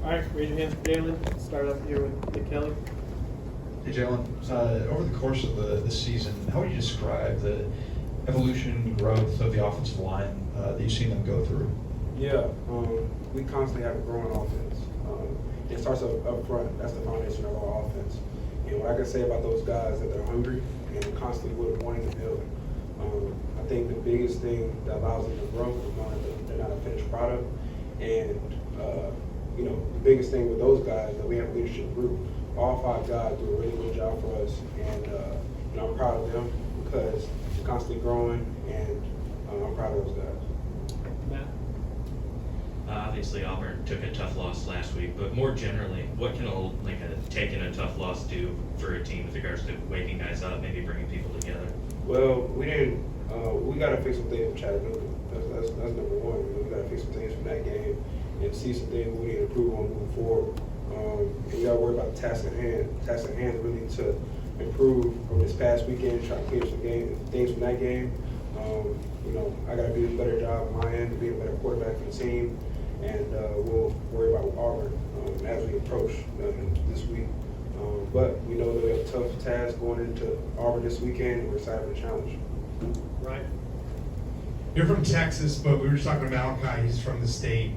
All right, raise your hands for Jalen. Start up here with Nick Kelly. Hey Jalen, over the course of the season, how would you describe the evolution, growth of the offensive line that you've seen them go through? Yeah, we constantly have a growing offense. It starts up front. That's the foundation of our offense. And what I can say about those guys is that they're hungry and constantly wanting to build. I think the biggest thing that allows them to grow is knowing that they're not a finished product. And the biggest thing with those guys that we have a leadership group. All 5 guys do a really good job for us, and I'm proud of them because they're constantly growing, and I'm proud of those guys. Matt? Obviously, Auburn took a tough loss last week, but more generally, what can taking a tough loss do for a team with regards to waking guys up, maybe bringing people together? Well, we didn't. We got to fix some things from Chattanooga. That's number one. We got to fix some things from that game and see some things we need to improve on moving forward. And we got to worry about the task at hand. The task at hand is really to improve from this past weekend, try to clear some things from that game. I got to do a better job on my end to be a better quarterback for the team, and we'll worry about Auburn as we approach this week. But we know that we have a tough task going into Auburn this weekend, and we're excited for the challenge. Right. You're from Texas, but we were just talking to Malachi. He's from the state.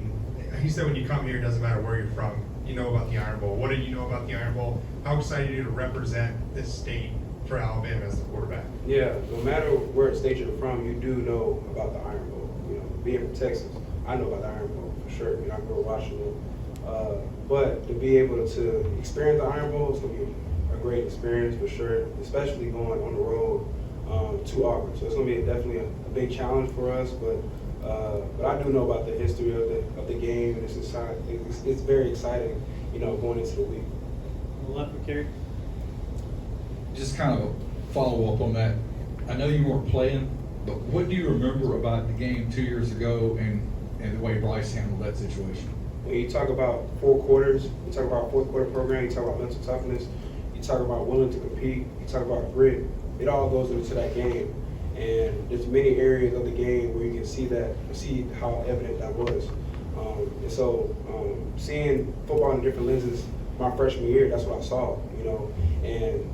And he said when you come here, it doesn't matter where you're from. You know about the Iron Bowl. What did you know about the Iron Bowl? How excited are you to represent this state for Alabama as the quarterback? Yeah, no matter where state you're from, you do know about the Iron Bowl. Being from Texas, I know about the Iron Bowl for sure. I grew up watching it. But to be able to experience the Iron Bowl is going to be a great experience for sure, especially going on the road to Auburn. So it's going to be definitely a big challenge for us, but I do know about the history of the game, and it's very exciting, going into the week. On the left with Kerry. Just kind of follow up on that. I know you weren't playing, but what do you remember about the game 2 years ago and the way Bryce handled that situation? When you talk about 4 quarters, you talk about a fourth quarter program, you talk about mental toughness, you talk about willing to compete, you talk about grit. It all goes into that game. And there's many areas of the game where you can see how evident that was. And so seeing football in different lenses my freshman year, that's what I saw, and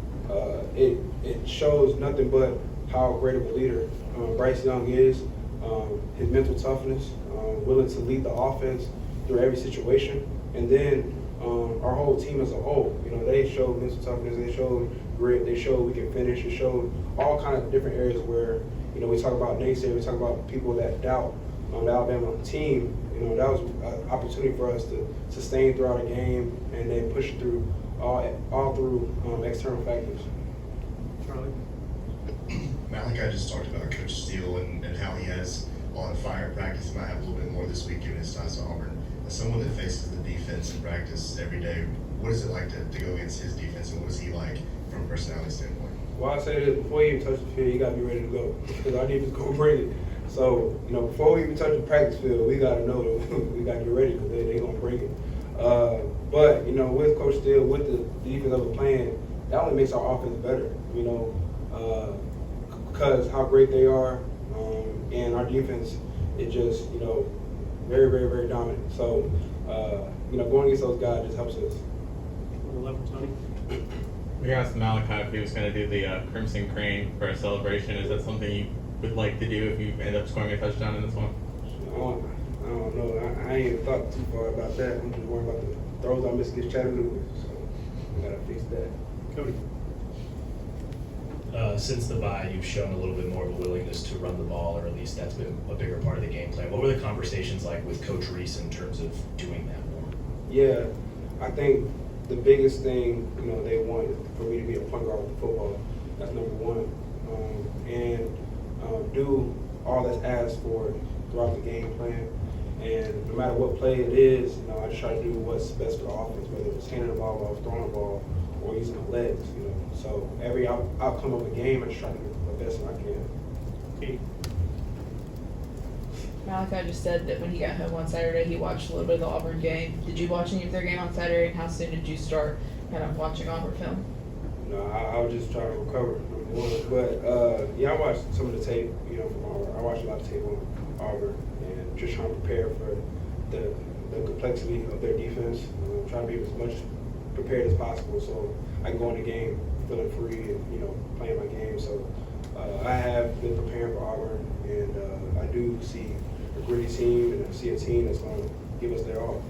it shows nothing but how great of a leader Bryce Young is, his mental toughness, willing to lead the offense through every situation, and then our whole team as a whole. They showed mental toughness, they showed grit, they showed we can finish, it showed all kinds of different areas where we talk about naysayers, we talk about people that doubt the Alabama team. That was an opportunity for us to sustain throughout a game and then push through all through external factors. Charlie. Malachi just talked about Coach Steele and how he has a lot of fire in practice. He might have a little bit more this week given his ties to Auburn. As someone that faces the defense in practice every day, what is it like to go against his defense, and what is he like from a personality standpoint? Well, I say this, before you even touch the field, you got to be ready to go because our defense is going to bring it. So, before we even touch the practice field, we got to know that we got to get ready because they're going to bring it. But, with Coach Steele, with the defense that we're playing, that only makes our offense better, because how great they are, and our defense is just, very, very, very dominant. So, going against those guys just helps us. On the left with Tony. We asked Malachi if he was going to do the Crimson Crane for a celebration. Is that something you would like to do if you end up scoring a touchdown in this one? I don't know. I ain't even thought too far about that. I'm just worried about the throws I missed against Chattanooga. So I got to fix that. Cody. Since the bye, you've shown a little bit more of a willingness to run the ball, or at least that's been a bigger part of the game plan. What were the conversations like with Coach Reese in terms of doing that more? Yeah, I think the biggest thing, they want is for me to be a point guard with the football. That's number one. And do all that's asked for throughout the game plan. And no matter what play it is, I just try to do what's best for the offense, whether it's handing the ball off, throwing the ball, or using the legs, So every outcome of a game, I just try to do the best I can. Kate. Malachi just said that when he got home on Saturday, he watched a little bit of the Auburn game. Did you watch any of their game on Saturday, and how soon did you start kind of watching Auburn film? No, I was just trying to recover, number one. But, I watched some of the tape, from Auburn. I watched a lot of tape on Auburn and just trying to prepare for the the complexity of their defense. Trying to be as much prepared as possible so I can go in the game feeling free and, you know, playing my game. So I have been preparing for Auburn, and I do see a gritty team, and I see a team that's going to give us their all.